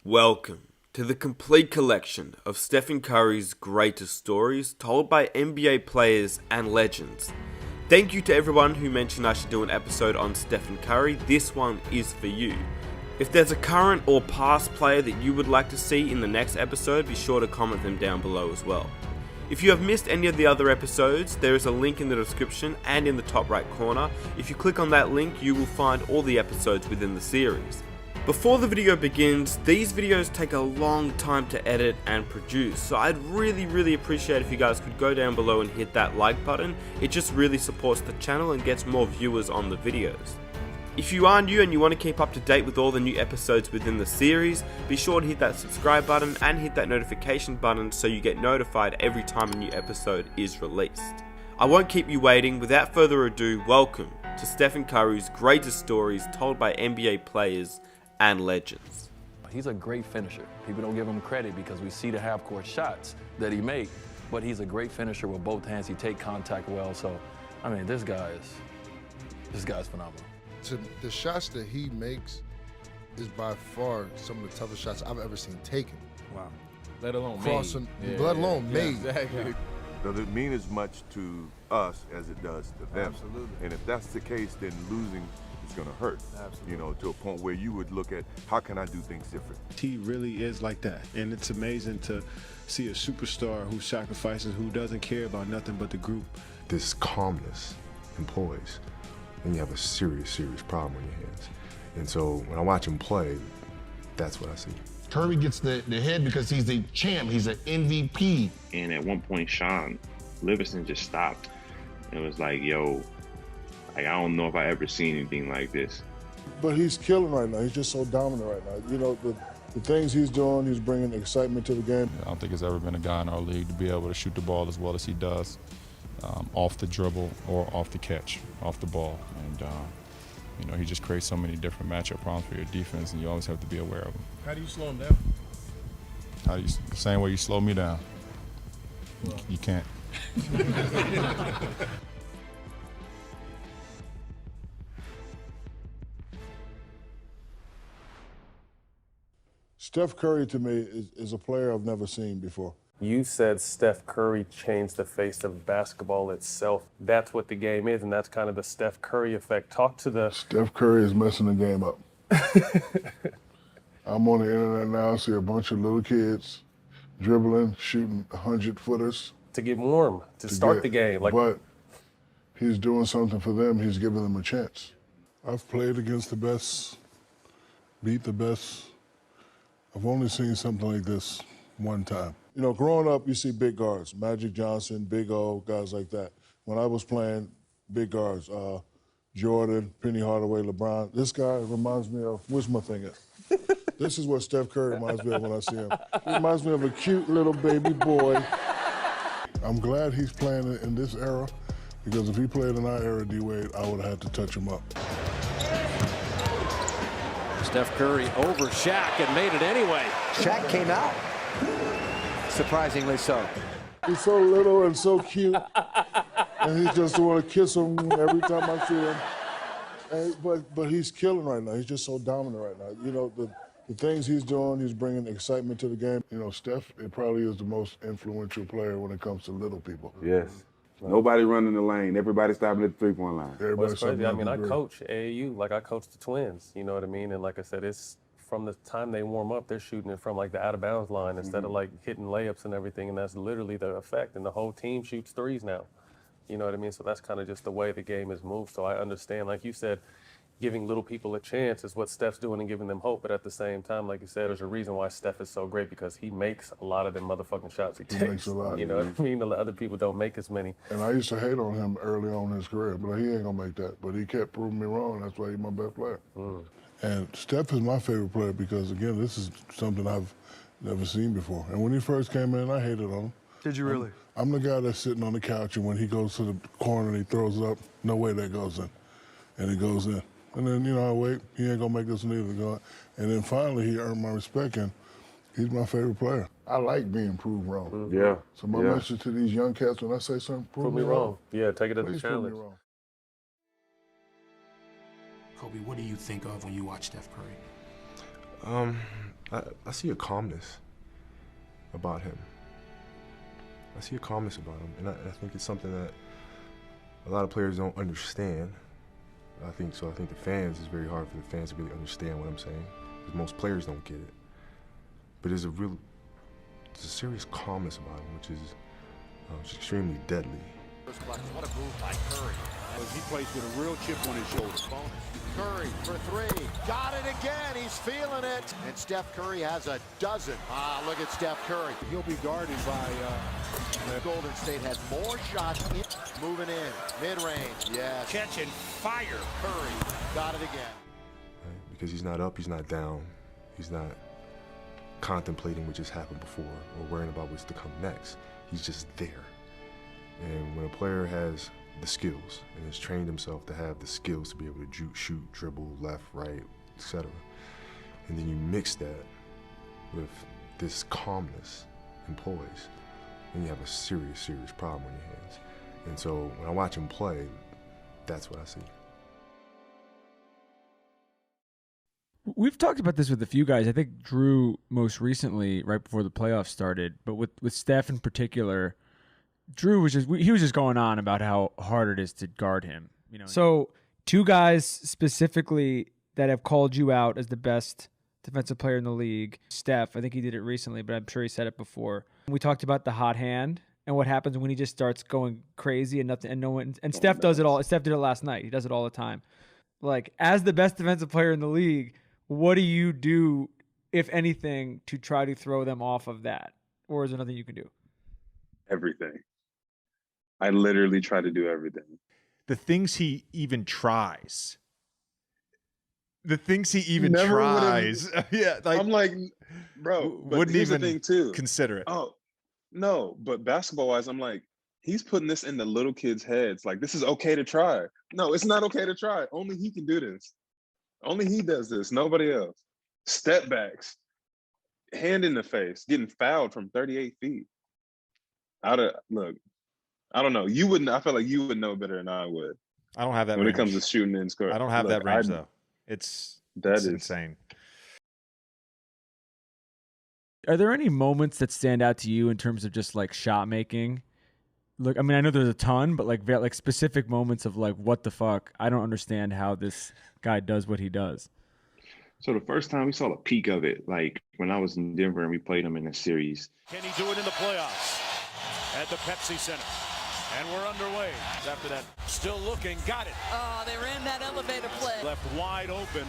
Welcome to the complete collection of Stephen Curry's greatest stories told by NBA players and legends. Thank you to everyone who mentioned I should do an episode on Stephen Curry. This one is for you. If there's a current or past player that you would like to see in the next episode, be sure to comment them down below as well. If you have missed any of the other episodes, there is a link in the description and in the top right corner. If you click on that link, you will find all the episodes within the series. Before the video begins, these videos take a long time to edit and produce, so I'd really appreciate if you guys could go down below and hit that like button. It just really supports the channel and gets more viewers on the videos. If you are new and you want to keep up to date with all the new episodes within the series, be sure to hit that subscribe button and hit that notification button so you get notified every time a new episode is released. I won't keep you waiting. Without further ado, welcome to Stephen Curry's greatest stories told by NBA players and legends. He's a great finisher. People don't give him credit because we see the half-court shots that he makes, but he's a great finisher with both hands. He takes contact well. So, I mean, this guy's phenomenal. The shots that he makes is by far some of the toughest shots I've ever seen taken. Wow. Let alone Crossing, made. let alone made. Exactly. Does it mean as much to us as it does to them? Absolutely. And if that's the case, then losing is going to hurt. Absolutely. You know, to a point where you would look at how can I do things different. He really is like that, and it's amazing to see a superstar who sacrifices, who doesn't care about nothing but the group. This calmness in poise, then you have a serious problem on your hands. And so when I watch him play, that's what I see. Curry gets the head because he's a champ, he's an MVP. And at one point, Sean Livingston just stopped and was like, yo, I don't know if I ever seen anything like this. But he's killing right now. He's just so dominant right now. You know, the things he's doing, he's bringing excitement to the game. I don't think there's ever been a guy in our league to be able to shoot the ball as well as he does, off the dribble or off the catch, off the ball. And, you know, he just creates so many different matchup problems for your defense, and you always have to be aware of them. How do you slow him down? The same way you slow me down. Well. You can't. Steph Curry, to me, is a player I've never seen before. You said Steph Curry changed the face of basketball itself. That's what the game is, and that's kind of the Steph Curry effect. Talk to the... Steph Curry is messing the game up. I'm on the internet now, I see a bunch of little kids dribbling, shooting 100-footers. To get warm, to start the game. But he's doing something for them. He's giving them a chance. I've played against the best, beat the best. I've only seen something like this one time. You know, growing up, you see big guards, Magic Johnson, Big O, guys like that. When I was playing, big guards, Jordan, Penny Hardaway, LeBron. This guy reminds me of, where's my thing at? This is what Steph Curry reminds me of when I see him. He reminds me of a cute little baby boy. I'm glad he's playing in this era, because if he played in our era, D-Wade, I would have had to touch him up. Steph Curry over Shaq and made it anyway. Shaq came out, surprisingly so. He's so little and so cute, and he just want to kiss him every time I see him. And, but he's killing right now. He's just so dominant right now. You know, the things he's doing, he's bringing excitement to the game. You know, Steph, it probably is the most influential player when it comes to little people. Yes. Nobody running the lane. Everybody stopping at the three-point line. What's crazy, I mean, I coach AAU, like I coach the Twins, you know what I mean? And like I said, it's from the time they warm up, they're shooting it from like the out-of-bounds line instead of like hitting layups and everything, and that's literally the effect. And the whole team shoots threes now, you know what I mean? So that's kind of just the way the game is moved. So I understand, like you said, giving little people a chance is what Steph's doing and giving them hope. But at the same time, like you said, there's a reason why Steph is so great, because he makes a lot of them motherfucking shots he takes. He makes a lot. You know what I mean? The other people don't make as many. And I used to hate on him early on in his career, but he ain't gonna make that. But he kept proving me wrong. That's why he's my best player. And Steph is my favorite player because, again, this is something I've never seen before. And when he first came in, I hated on him. Did you really? I'm the guy that's sitting on the couch, and when he goes to the corner and he throws it up, no way that goes in. And it goes in. And then, you know, I wait, he ain't gonna make this neither. And then finally he earned my respect, and he's my favorite player. I like being proved wrong. Yeah. So my message to these young cats, when I say something, prove me wrong. Yeah, take it as a challenge. Prove me wrong. Kobe, what do you think of when you watch Steph Curry? I see a calmness about him. I see a calmness about him, and I think it's something that a lot of players don't understand. I think the fans, it's very hard for the fans to really understand what I'm saying, because most players don't get it. But there's a serious calmness about him, which is extremely deadly. What a move by Curry. He plays with a real chip on his shoulder. Curry for three. Got it again. He's feeling it. And Steph Curry has a dozen. Look at Steph Curry. He'll be guarded by Golden State has more shots in. Moving in. Mid-range. Yes. catching fire. Curry got it again. Right? Because he's not up, he's not down. He's not contemplating what just happened before or worrying about what's to come next. He's just there. And when a player has the skills and has trained himself to have the skills to be able to shoot, dribble, left, right, etc., and then you mix that with this calmness and poise, then you have a serious, serious problem on your hands. And so when I watch him play, that's what I see. We've talked about this with a few guys. I think Drew most recently, right before the playoffs started, but with Steph in particular, Drew was just going on about how hard it is to guard him. You know. So two guys specifically that have called you out as the best defensive player in the league. Steph, I think he did it recently, but I'm sure he said it before. We talked about the hot hand and what happens when he just starts going crazy and nothing and no one. And Steph does it all. Steph did it last night. He does it all the time. Like, as the best defensive player in the league, what do you do, if anything, to try to throw them off of that? Or is there nothing you can do? Everything. I literally try to do everything. The things he even tries. Yeah, like, I'm like, bro, but wouldn't here's even the thing too. Consider it. Oh, no, but basketball-wise, I'm like, he's putting this in the little kids' heads. Like, this is okay to try. No, it's not okay to try. Only he can do this. Only he does this. Nobody else. Step backs, hand in the face, getting fouled from 38 feet. Look, I don't know. You wouldn't. I feel like you would know better than I would. I don't have that when range. It comes to shooting and scoring. I don't have that range though. It's insane. Are there any moments that stand out to you in terms of just like shot making? Look, I mean, I know there's a ton, but like specific moments of like, what the fuck? I don't understand how this guy does what he does. So the first time we saw a peak of it, like when I was in Denver and we played him in a series. Can he do it in the playoffs at the Pepsi Center? And we're underway after that. Still looking, got it. Oh, they ran that elevator play. Left wide open.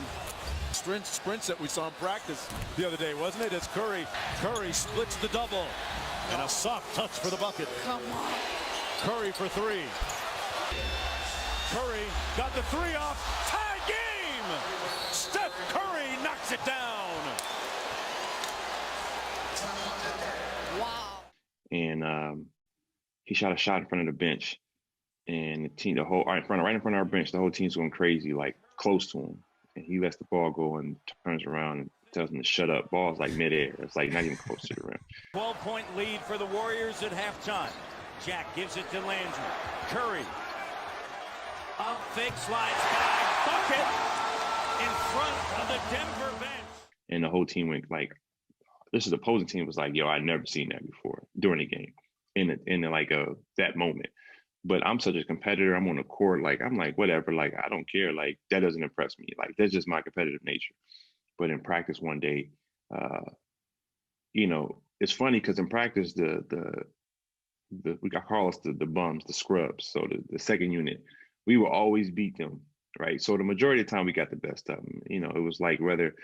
Sprints that we saw in practice the other day, wasn't it? It's Curry. Curry splits the double. And a soft touch for the bucket. Come on. Curry for three. Curry got the three off. Tie game! Steph Curry knocks it down. Wow. And he shot a shot in front of the bench. And the team, right in front of our bench, the whole team's going crazy, like close to him. And he lets the ball go and turns around and tells him to shut up. Ball's like midair. It's like not even close to the rim. 12-point lead for the Warriors at halftime. Jack gives it to Landry. Curry. Up, fake, slides by. Bucket in front of the Denver bench. And the whole team went like, this is the opposing team was like, yo, I'd never seen that before during the game in like that moment. But I'm such a competitor. I'm on the court. Like, I'm like, whatever. Like, I don't care. Like, that doesn't impress me. Like, that's just my competitive nature. But in practice one day, it's funny because in practice, we call us the bums, the scrubs. So the second unit, we will always beat them, right? So the majority of the time we got the best of them. It was like whether,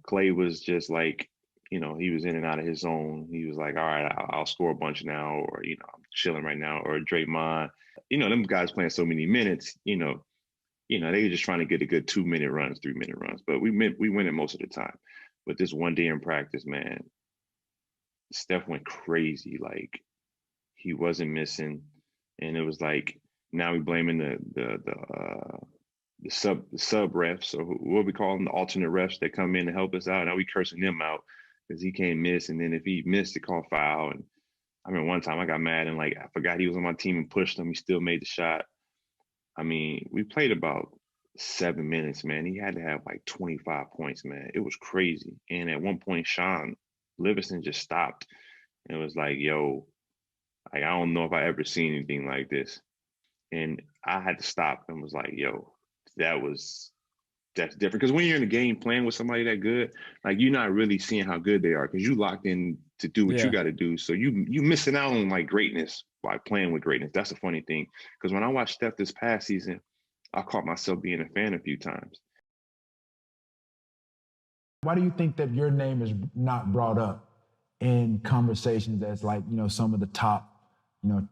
Clay was just like, he was in and out of his zone. He was like, all right, I'll score a bunch now, or, I'm chilling right now, or Draymond. Them guys playing so many minutes, they were just trying to get a good 2-minute runs, 3-minute runs. But we win it most of the time. But this one day in practice, man, Steph went crazy. Like, he wasn't missing. And it was like, now we blaming the sub refs, or what we call them, the alternate refs that come in to help us out. Now we cursing them out because he can't miss. And then if he missed, they call foul. And I remember one time I got mad and like I forgot he was on my team and pushed him. He still made the shot. I mean, we played about 7 minutes, man, he had to have like 25 points, man. It was crazy. And at one point, Sean Livingston just stopped and was like, yo, like, I don't know if I ever seen anything like this. And I had to stop and was like, yo, that's different. Because when you're in a game playing with somebody that good, like, you're not really seeing how good they are because you locked in to do what you got to do. So you missing out on like greatness by playing with greatness. That's a funny thing. Because when I watched Steph this past season, I caught myself being a fan a few times. Why do you think that your name is not brought up in conversations as like, you know, some of the top, you know,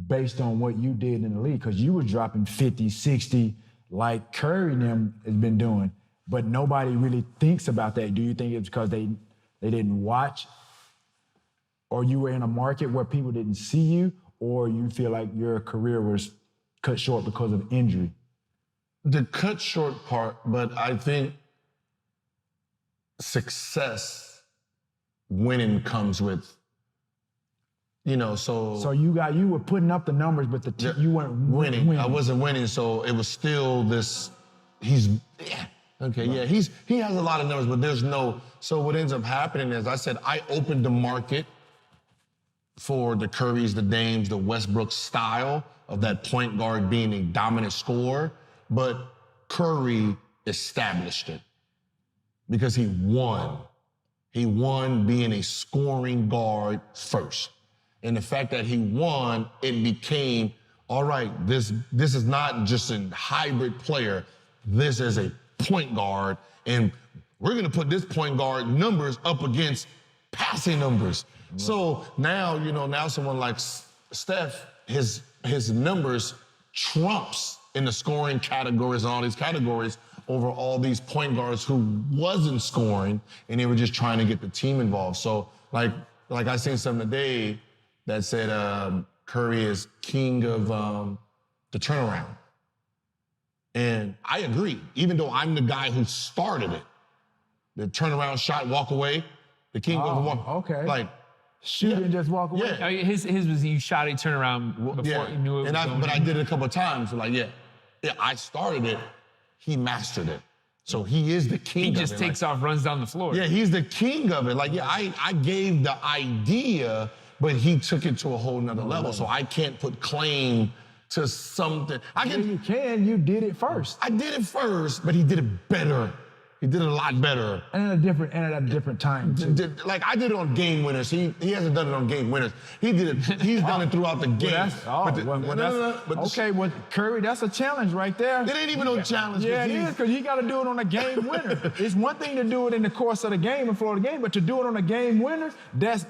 based on what you did in the league? Because you were dropping 50, 60 like Curry and them has been doing, but nobody really thinks about that. Do you think it's because they didn't watch, or you were in a market where people didn't see you, or you feel like your career was cut short because of injury? The cut short part, but I think success, winning comes with, you know, so you were putting up the numbers, but you weren't winning. I wasn't winning, so it was still this. He has a lot of numbers, but there's no. So what ends up happening is, I said I opened the market for the Currys, the Dames, the Westbrook style of that point guard being a dominant scorer, but Curry established it because he won. He won being a scoring guard first. And the fact that he won, it became, all right, this is not just a hybrid player. This is a point guard, and we're going to put this point guard numbers up against passing numbers. Mm-hmm. So now, you know, now someone like Steph, his numbers trumps in the scoring categories and all these categories over all these point guards who wasn't scoring, and they were just trying to get the team involved. So like I seen something today that said Curry is king of the turnaround. And I agree, even though I'm the guy who started it. The turnaround shot, walk away, the king of walk. Okay. Like, shoot and just walk away. Yeah. His was you shot a turnaround before he knew it was going But I did it a couple of times. So like, I started it, he mastered it. So he is the king of it. He just takes off, runs down the floor. Yeah, he's the king of it. Like, I gave the idea, but he took it to a whole nother level. So I can't put claim to something. You can. You did it first. I did it first, but he did it better. He did it a lot better. And at a different time, too. Like, I did it on game winners. He hasn't done it on game winners. He did it. He's done it throughout the game. Curry, that's a challenge right there. It ain't even no challenge. Yeah, it is, because you got to do it on a game winner. It's one thing to do it in the course of the game and flow of the game, but to do it on a game winner, that's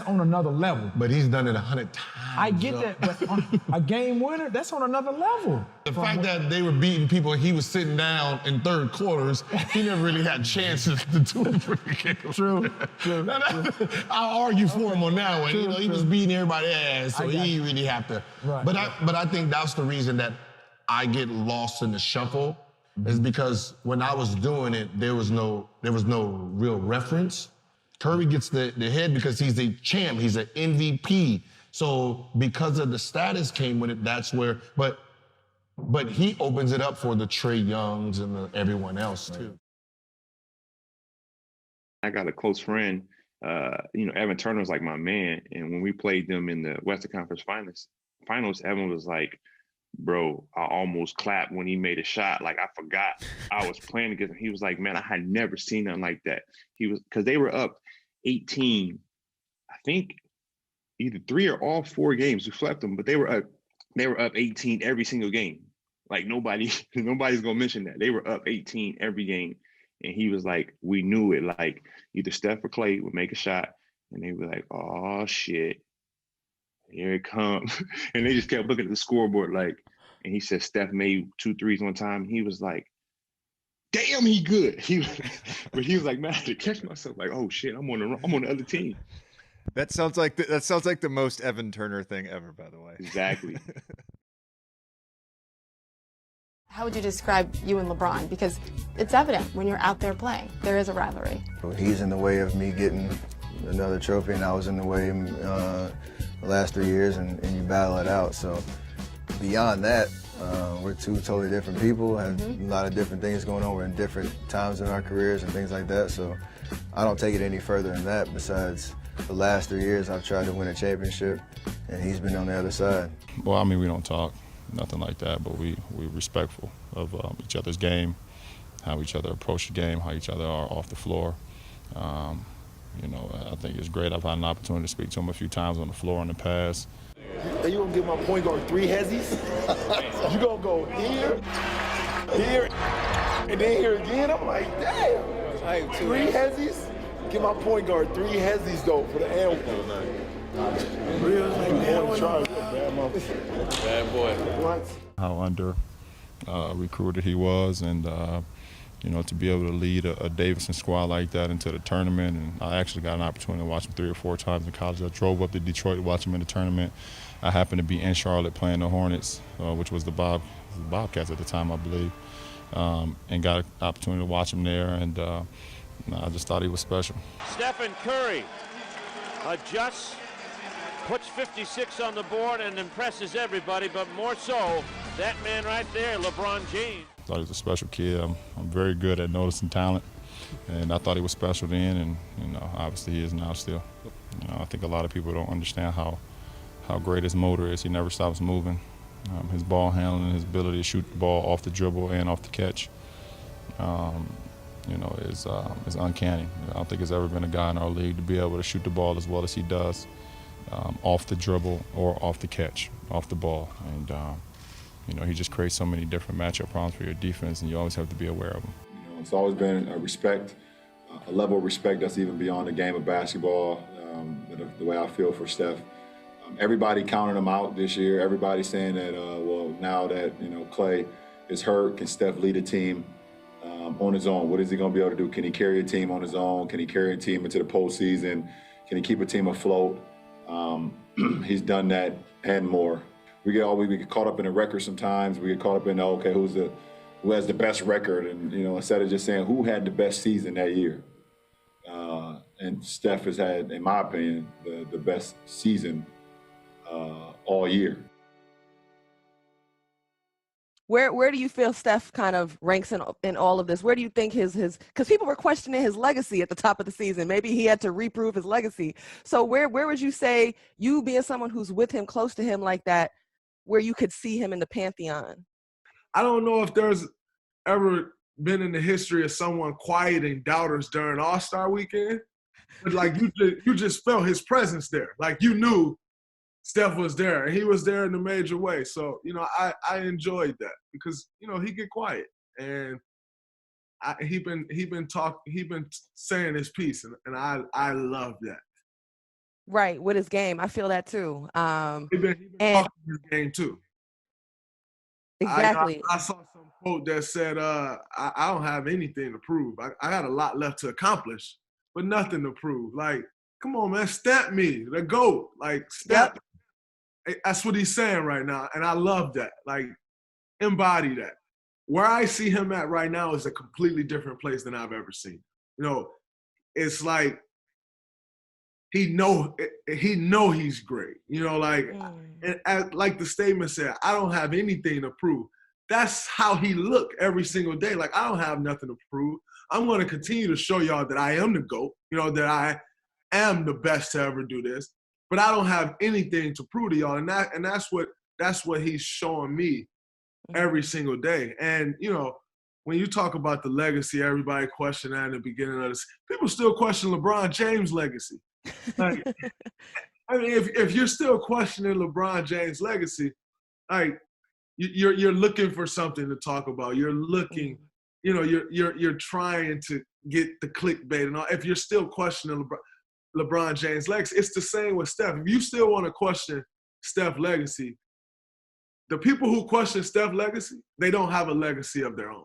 on another level. But he's done it 100 times. I get that, but on a game winner, that's on another level. The fact that they were beating people and he was sitting down in third quarters, he never really had chances to do it for the game. True. I'll argue for him on that one. He was beating everybody's ass, so he really have to. Right. But I think that's the reason that I get lost in the shuffle, is because when I was doing it, there was no real reference. Curry gets the head because he's a champ. He's an MVP. So because of the status came with it, that's where. But he opens it up for the Trae Youngs and everyone else too. I got a close friend, Evan Turner's like my man. And when we played them in the Western Conference Finals, Evan was like, bro, I almost clapped when he made a shot. Like, I forgot I was playing against him. He was like, man, I had never seen nothing like that. Because they were up 18, I think either 3 or all 4 games. We swept them, but they were up 18 every single game. Like, nobody's gonna mention that. They were up 18 every game. And he was like, we knew it. Like, either Steph or Clay would make a shot, and they were like, oh shit, here it comes. And they just kept looking at the scoreboard, like, and he said Steph made 2 threes one time. And he was like, damn, he good. But he was like, man, I had to catch myself, like, oh shit, I'm on the other team. That sounds like the most Evan Turner thing ever, by the way. Exactly. How would you describe you and LeBron? Because it's evident when you're out there playing, there is a rivalry. He's in the way of me getting another trophy, and I was in the way the last 3 years, and you battle it out. So beyond that, We're two totally different people, have a lot of different things going on. We're in different times in our careers and things like that. So I don't take it any further than that. Besides, the last 3 years I've tried to win a championship, and he's been on the other side. Well, I mean, we don't talk, nothing like that, but we're respectful of each other's game, how each other approach the game, how each other are off the floor. You know, I think it's great. I've had an opportunity to speak to him a few times on the floor in the past. Are you gonna give my point guard 3 hezzies? You gonna go here, here, and then here again? I'm like, damn. 3 hezzies? Give my point guard 3 hezzies though for the L. Bad boy. What? How under recruited he was, and you know, to be able to lead a Davidson squad like that into the tournament. And I actually got an opportunity to watch him 3 or 4 times in college. I drove up to Detroit to watch him in the tournament. I happened to be in Charlotte playing the Hornets, which was the Bobcats at the time, I believe, and got an opportunity to watch him there. And I just thought he was special. Stephen Curry adjusts, puts 56 on the board, and impresses everybody, but more so, that man right there, LeBron James. I thought he was a special kid. I'm very good at noticing talent, and I thought he was special then, and you know, obviously he is now still. You know, I think a lot of people don't understand how great his motor is. He never stops moving. His ball handling, his ability to shoot the ball off the dribble and off the catch, you know, is uncanny. I don't think there's ever been a guy in our league to be able to shoot the ball as well as he does, off the dribble or off the catch, off the ball. And you know, he just creates so many different matchup problems for your defense, and you always have to be aware of them. You know, it's always been a respect, a level of respect that's even beyond the game of basketball. The way I feel for Steph. Everybody counted him out this year. Everybody saying that, well, now that, you know, Clay is hurt, can Steph lead a team on his own? What is he going to be able to do? Can he carry a team on his own? Can he carry a team into the postseason? Can he keep a team afloat? He's done that and more. We get caught up in the record sometimes. We get caught up in, okay, who has the best record? And, you know, instead of just saying who had the best season that year. And Steph has had, in my opinion, the best season all year. Where do you feel Steph kind of ranks in all of this? Where do you think his because people were questioning his legacy at the top of the season. Maybe he had to reprove his legacy. So where would you say, you being someone who's with him, close to him like that, where you could see him in the pantheon? I don't know if there's ever been in the history of someone quieting doubters during All-Star weekend. But like you just felt his presence there. Like you knew Steph was there, and he was there in a major way. So, you know, I enjoyed that because, you know, he get quiet, and he been saying his piece, and I love that. Right, with his game, I feel that too. He been talking his game too. Exactly. I saw some quote that said, I don't have anything to prove. I got a lot left to accomplish, but nothing to prove. Like, come on, man, step me, the GOAT. Like, step. Yep. That's what he's saying right now, and I love that. Like, embody that. Where I see him at right now is a completely different place than I've ever seen. You know, it's like he know he's great. You know, like and like the statement said, I don't have anything to prove. That's how he look every single day. Like, I don't have nothing to prove. I'm going to continue to show y'all that I am the GOAT. You know, that I am the best to ever do this. But I don't have anything to prove to y'all, and that's what he's showing me every single day. And you know, when you talk about the legacy, everybody questioned that in the beginning of this. People still question LeBron James' legacy. Like, I mean, if you're still questioning LeBron James' legacy, like you're looking for something to talk about. You're looking, you know, you're trying to get the clickbait and all. If you're still questioning LeBron James' legacy, it's the same with Steph. If you still want to question Steph's legacy, the people who question Steph's legacy, they don't have a legacy of their own.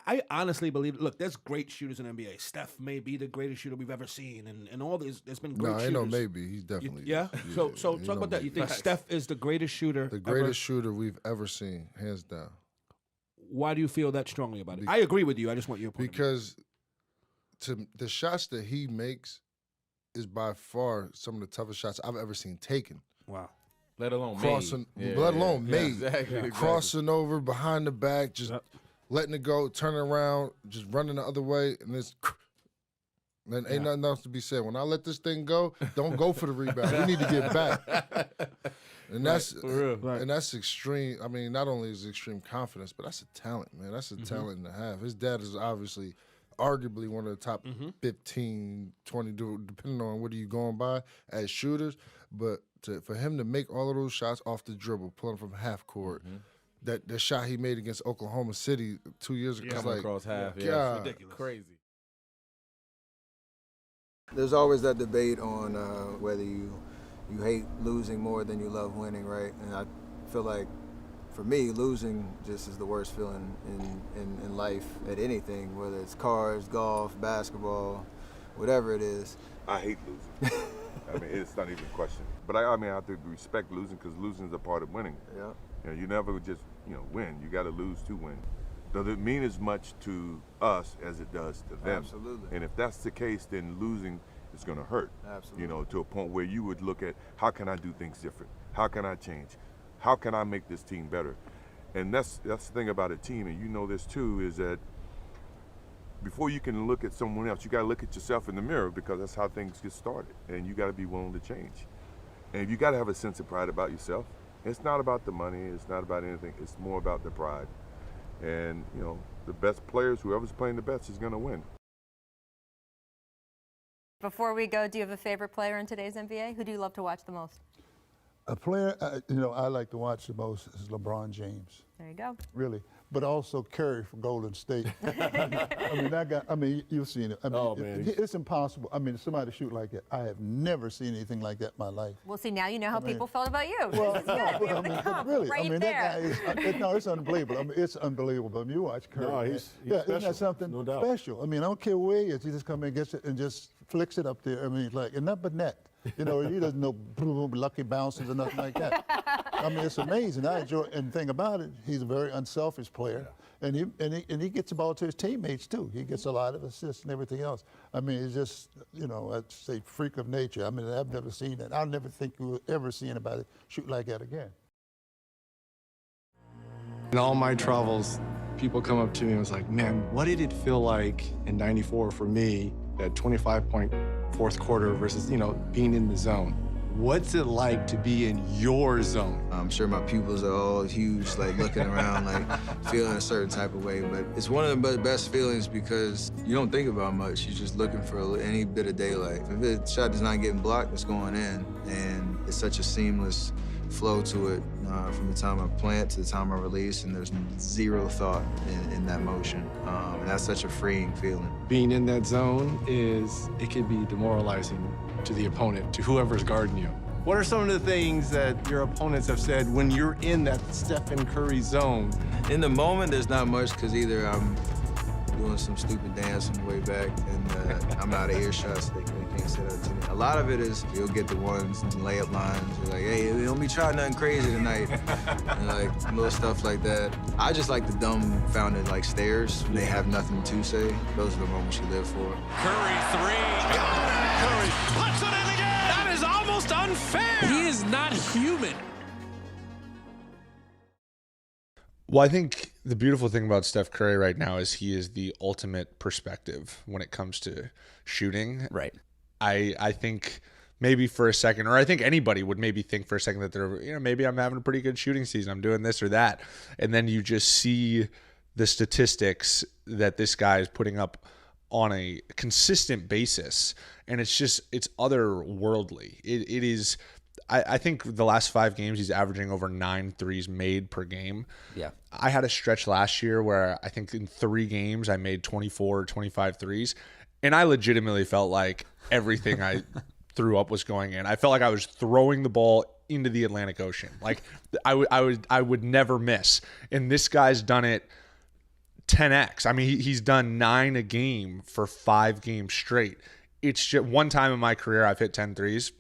I honestly believe, look, there's great shooters in the NBA. Steph may be the greatest shooter we've ever seen, and all this, there's been great shooters. No, ain't no maybe. He's definitely. Yeah? So talk about that. You think Steph is the greatest shooter The greatest shooter we've ever seen, hands down. Why do you feel that strongly about it? I agree with you. I just want your point. Because the shots that he makes is by far some of the toughest shots I've ever seen taken. Wow. Let alone crossing, made. let alone made. Exactly. Crossing over behind the back, just letting it go, turning around, just running the other way, and it's. Then ain't nothing else to be said. When I let this thing go, don't go for the rebound. We need to get back. And that's and that's extreme. I mean, not only is it extreme confidence, but that's a talent, man. That's a talent and a half. His dad is obviously, arguably one of the top 15, 20, depending on what are you going by as shooters. But for him to make all of those shots off the dribble, pulling from half court, that shot he made against Oklahoma City 2 years ago, Coming across half, God, it's ridiculous. Crazy. There's always that debate on whether you hate losing more than you love winning, right? And I feel like, for me, losing just is the worst feeling in life at anything, whether it's cars, golf, basketball, whatever it is. I hate losing. I mean, it's not even a question. But I mean, I have to respect losing because losing is a part of winning. Yeah. You know, you never just, win. You got to lose to win. Does it mean as much to us as it does to them? Absolutely. And if that's the case, then losing is going to hurt. Absolutely. To a point where you would look at, how can I do things different? How can I change? How can I make this team better? And that's the thing about a team, and you know this too, is that before you can look at someone else, you got to look at yourself in the mirror, because that's how things get started, and you got to be willing to change. And you got to have a sense of pride about yourself. It's not about the money. It's not about anything. It's more about the pride. And, the best players, whoever's playing the best is going to win. Before we go, do you have a favorite player in today's NBA? Who do you love to watch the most? A player, I like to watch the most is LeBron James. There you go. Really. But also Curry from Golden State. I mean, you've seen it. I mean, it's impossible. I mean, somebody shoot like that. I have never seen anything like that in my life. Well, see, now you know how people felt about you. Well, this is good. We have the comp right there. That guy is, it's unbelievable. I mean, it's unbelievable. I mean, you watch Curry. No, he's isn't that something special? I mean, I don't care where he is. He just comes in and gets it and just flicks it up there. I mean, and not but net. He doesn't know lucky bounces or nothing like that. I mean, it's amazing. I enjoy, and the thing about it, he's a very unselfish player, and he gets the ball to his teammates too. He gets a lot of assists and everything else. I mean, it's just I'd say freak of nature. I mean, I've never seen that. I'll never think you will ever see anybody shoot like that again. In all my travels, people come up to me and was like, "Man, what did it feel like in '94 for me? That 25-point fourth quarter versus being in the zone. What's it like to be in your zone?" I'm sure my pupils are all huge, like looking around, like feeling a certain type of way. But it's one of the best feelings because you don't think about much. You're just looking for any bit of daylight. If the shot is not getting blocked, it's going in. And it's such a seamless flow to it from the time I plant to the time I release, and there's zero thought in that motion. And that's such a freeing feeling. Being in that zone it can be demoralizing to the opponent, to whoever's guarding you. What are some of the things that your opponents have said when you're in that Stephen Curry zone? In the moment, there's not much because either I'm doing some stupid dance on the way back and I'm out of earshot, so they can't say that to me. A lot of it is you'll get the ones and layup lines. You're like, hey, don't be trying nothing crazy tonight. And like little stuff like that. I just like the dumbfounded like stares when they have nothing to say. Those are the moments you live for. Curry three. Got it! Curry puts it in again! That is almost unfair! He is not human. Well, I think the beautiful thing about Steph Curry right now is he is the ultimate perspective when it comes to shooting. Right. I think maybe for a second, or I think anybody would maybe think for a second that they're, maybe I'm having a pretty good shooting season. I'm doing this or that. And then you just see the statistics that this guy is putting up on a consistent basis. And it's otherworldly. It is. I think the last 5 games, he's averaging over 9 threes made per game. Yeah. I had a stretch last year where I think in 3 games I made 24 or 25 threes. And I legitimately felt like everything I threw up was going in. I felt like I was throwing the ball into the Atlantic Ocean. Like I would never miss. And this guy's done it 10x. I mean, he's done 9 a game for 5 games straight. It's just one time in my career I've hit 10 threes.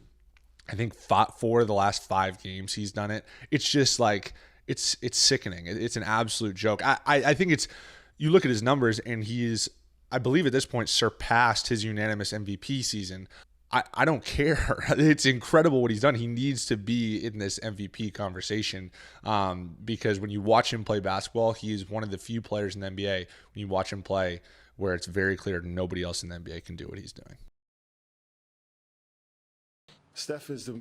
I think 4 of the last 5 games he's done it. It's just like, it's sickening. It's an absolute joke. I think you look at his numbers and he's, I believe at this point, surpassed his unanimous MVP season. I don't care. It's incredible what he's done. He needs to be in this MVP conversation because when you watch him play basketball, he is one of the few players in the NBA, when you watch him play, where it's very clear nobody else in the NBA can do what he's doing. Steph is the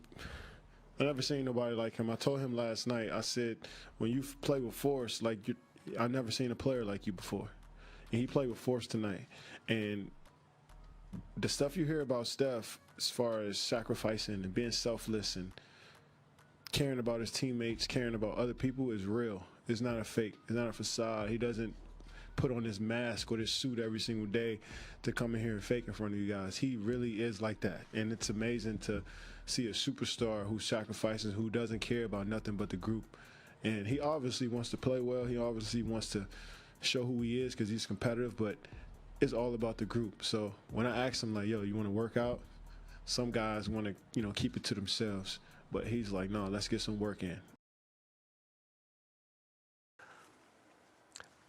– I've never seen nobody like him. I told him last night, I said, when you play with force, like I've never seen a player like you before. And he played with force tonight. And the stuff you hear about Steph as far as sacrificing and being selfless and caring about his teammates, caring about other people is real. It's not a fake. It's not a facade. He doesn't put on his mask or his suit every single day to come in here and fake in front of you guys. He really is like that. And it's amazing to see a superstar who sacrifices, who doesn't care about nothing but the group. And he obviously wants to play well. He obviously wants to show who he is because he's competitive, but it's all about the group. So when I asked him, like, yo, you want to work out? Some guys want to, keep it to themselves. But he's like, no, let's get some work in.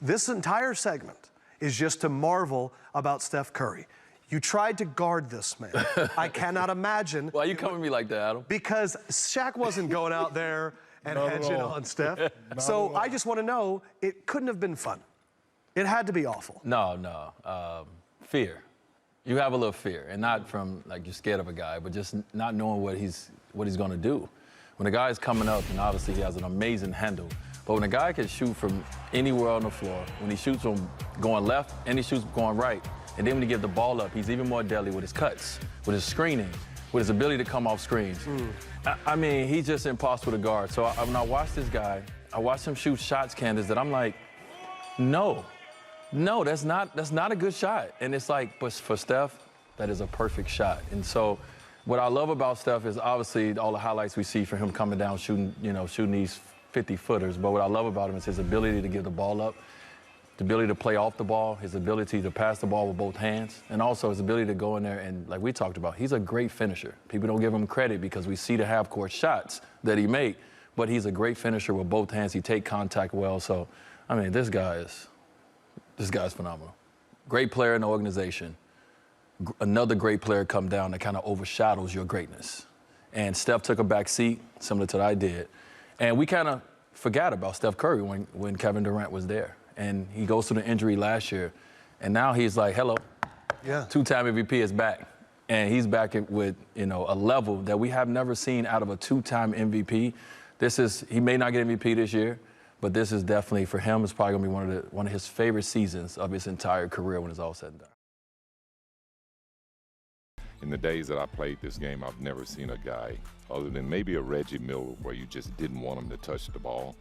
This entire segment is just to marvel about Steph Curry. You tried to guard this man. I cannot imagine. Why are you coming at me like that, Adam? Because Shaq wasn't going out there and hedging on Steph. So I just want to know, it couldn't have been fun. It had to be awful. No. Fear. You have a little fear, and not from like you're scared of a guy, but just not knowing what he's going to do. When a guy is coming up, and obviously he has an amazing handle, but when a guy can shoot from anywhere on the floor, when he shoots from going left and he shoots going right, and then when he gives the ball up, he's even more deadly with his cuts, with his screening, with his ability to come off screens. I mean, he's just impossible to guard. So when I watch this guy, I watch him shoot shots, Candace, that I'm like, no, that's not a good shot. And it's like, but for Steph, that is a perfect shot. And so what I love about Steph is obviously all the highlights we see for him coming down, shooting these 50-footers. But what I love about him is his ability to give the ball up, the ability to play off the ball, his ability to pass the ball with both hands, and also his ability to go in there and, like we talked about, he's a great finisher. People don't give him credit because we see the half-court shots that he make, but he's a great finisher with both hands. He takes contact well. So, I mean, this guy's phenomenal. Great player in the organization. Another great player come down that kind of overshadows your greatness. And Steph took a back seat, similar to what I did. And we kind of forgot about Steph Curry when Kevin Durant was there. And he goes through the injury last year. And now he's like, hello, two-time MVP is back. And he's back with, a level that we have never seen out of a two-time MVP. He may not get MVP this year, but this is definitely, for him, it's probably going to be one of his favorite seasons of his entire career when it's all said and done. In the days that I played this game, I've never seen a guy, other than maybe a Reggie Miller, where you just didn't want him to touch the ball.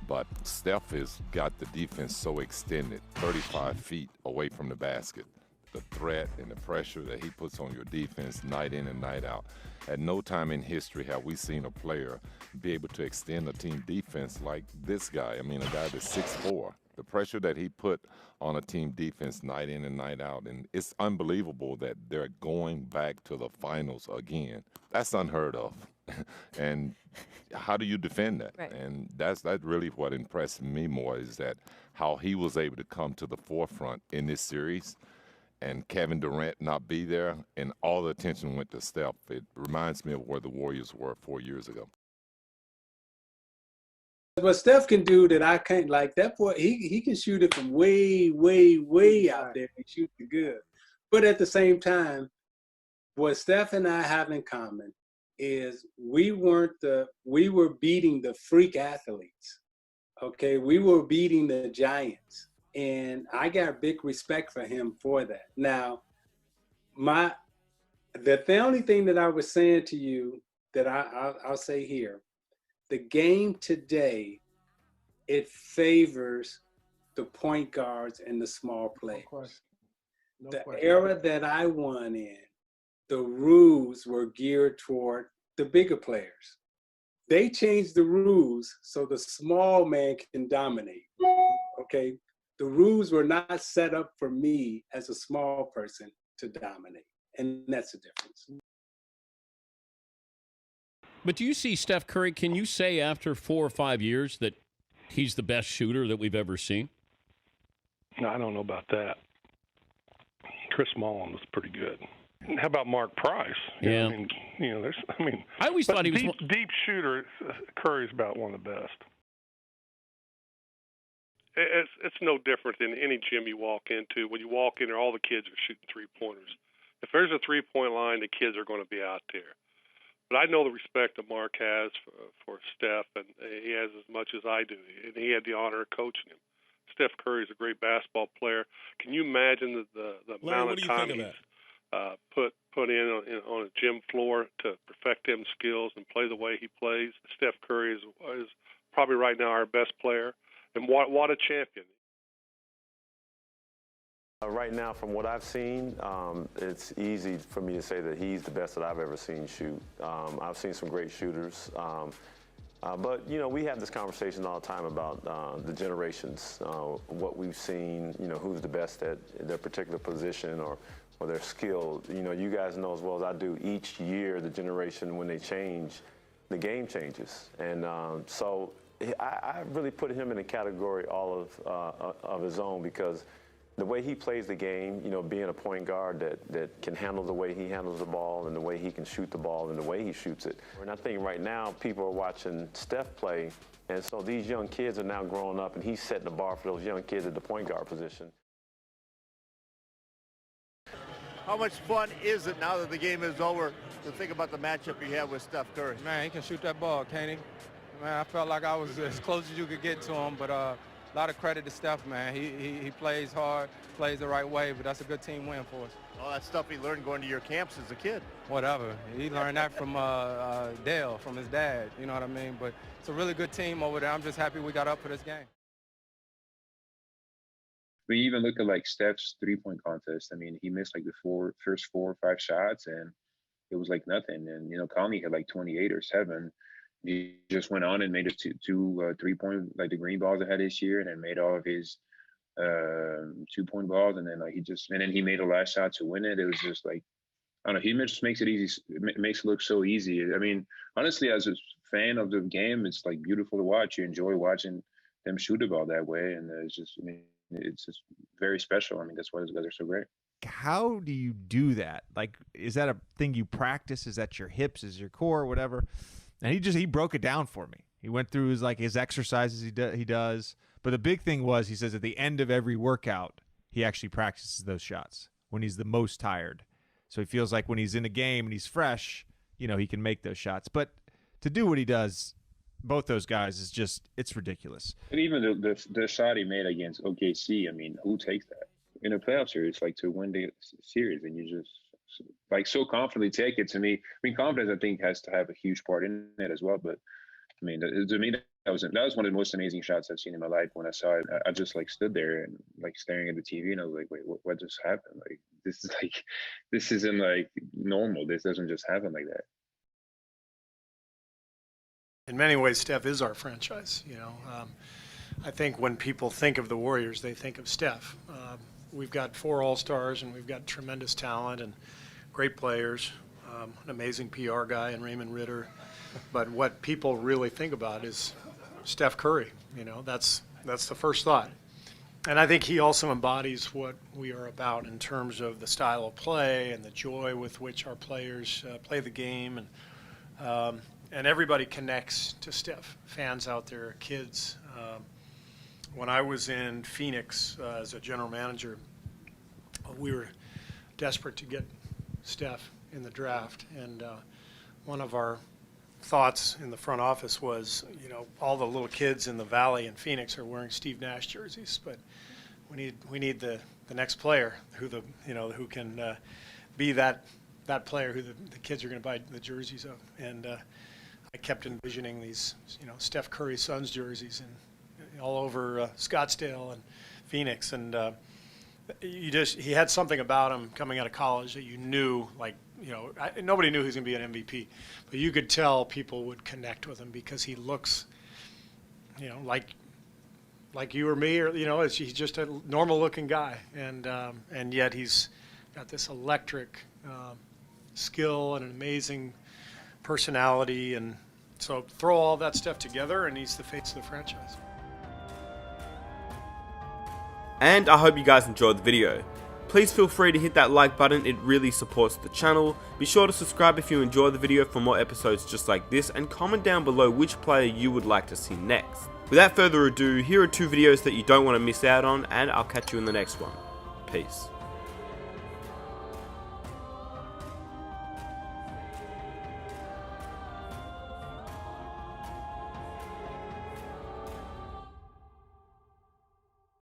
But Steph has got the defense so extended, 35 feet away from the basket. The threat and the pressure that he puts on your defense night in and night out. At no time in history have we seen a player be able to extend a team defense like this guy. I mean, a guy that's 6'4". The pressure that he put on a team defense night in and night out, and it's unbelievable that they're going back to the finals again. That's unheard of. And how do you defend that? Right. And that's really what impressed me more, is that how he was able to come to the forefront in this series, and Kevin Durant not be there, and all the attention went to Steph. It reminds me of where the Warriors were 4 years ago. What Steph can do that I can't, like that boy, he can shoot it from way, way, way out there and shoot it good. But at the same time, what Steph and I have in common is we were beating the freak athletes. Okay, we were beating the giants. And I got big respect for him for that. Now, the only thing that I was saying to you that I'll say here, the game today, it favors the point guards and the small players. The era that I won in, the rules were geared toward the bigger players. They changed the rules so the small man can dominate, okay? The rules were not set up for me as a small person to dominate, and that's the difference. But do you see Steph Curry, can you say after 4 or 5 years that he's the best shooter that we've ever seen? I don't know about that. Chris Mullin was pretty good. How about Mark Price? Yeah. I mean, I always thought he was deep shooter. Curry's about one of the best. It's no different than any gym you walk into. When you walk in there, all the kids are shooting three-pointers. If there's a three-point line, the kids are going to be out there. But I know the respect that Mark has for Steph, and he has as much as I do. And he had the honor of coaching him. Steph Curry is a great basketball player. Can you imagine the Larry, amount of time he's put in on a gym floor to perfect his skills and play the way he plays? Steph Curry is probably right now our best player, and what a champion. Right now, from what I've seen, it's easy for me to say that he's the best that I've ever seen shoot. I've seen some great shooters, but we have this conversation all the time about the generations, what we've seen, who's the best at their particular position or their skill. You guys know as well as I do, each year the generation, when they change, the game changes, and so I really put him in a category all of his own, because the way he plays the game, being a point guard that can handle the way he handles the ball and the way he can shoot the ball and the way he shoots it. And I think right now people are watching Steph play, and so these young kids are now growing up, and he's setting the bar for those young kids at the point guard position. How much fun is it now that the game is over to think about the matchup you have with Steph Curry? Man, he can shoot that ball, can't he? Man, I felt like I was as close as you could get to him, but a lot of credit to Steph, man. He plays hard, plays the right way, but that's a good team win for us. All that stuff he learned going to your camps as a kid. Whatever. He learned that from Dale, from his dad, you know what I mean? But it's a really good team over there. I'm just happy we got up for this game. We even look at like Steph's three-point contest. I mean, he missed like the first 4 or 5 shots, and it was like nothing. And Conley had like 28 or 7. He just went on and made it two 3-point, like the green balls I had this year, and then made all of his 2-point balls, and then he made the last shot to win it. It was just like, I don't know, he just makes it easy. It makes it look so easy. I mean, honestly, as a fan of the game, it's like beautiful to watch. You enjoy watching them shoot the ball that way, and it's just, it's just very special. I mean, that's why those guys are so great. How do you do that? Like, is that a thing you practice? Is that your hips? Is your core? Whatever. And he broke it down for me. He went through his exercises he does. But the big thing was, he says at the end of every workout, he actually practices those shots when he's the most tired. So he feels like when he's in a game and he's fresh, he can make those shots. But to do what he does, both those guys, is just, it's ridiculous. And even the shot he made against OKC, I mean, who takes that? In a playoff series, like to win the series, and you just like so confidently take it. To me, I mean, confidence I think has to have a huge part in it as well. But I mean, to me, that was one of the most amazing shots I've seen in my life. When I saw it, I just like stood there and like staring at the TV, and I was like, wait, what just happened? Like this isn't like normal. This doesn't just happen like that. In many ways, Steph is our franchise. I think when people think of the Warriors, they think of Steph. We've got 4 All-Stars, and we've got tremendous talent and great players, an amazing PR guy in Raymond Ritter. But what people really think about is Steph Curry. That's the first thought. And I think he also embodies what we are about in terms of the style of play and the joy with which our players play the game. And everybody connects to Steph, fans out there, kids. When I was in Phoenix as a general manager, we were desperate to get Steph in the draft. And one of our thoughts in the front office was, all the little kids in the Valley in Phoenix are wearing Steve Nash jerseys, but we need the next player who can be that player who the kids are going to buy the jerseys of. And I kept envisioning these, Steph Curry Suns jerseys all over Scottsdale and Phoenix, and he had something about him coming out of college that you knew, nobody knew he was going to be an MVP, but you could tell people would connect with him because he looks, like you or me, or he's just a normal-looking guy, and yet he's got this electric skill and an amazing personality, and so throw all that stuff together, and he's the face of the franchise. And I hope you guys enjoyed the video. Please feel free to hit that like button, it really supports the channel. Be sure to subscribe if you enjoy the video for more episodes just like this, and comment down below which player you would like to see next. Without further ado, here are 2 videos that you don't want to miss out on, and I'll catch you in the next one. Peace.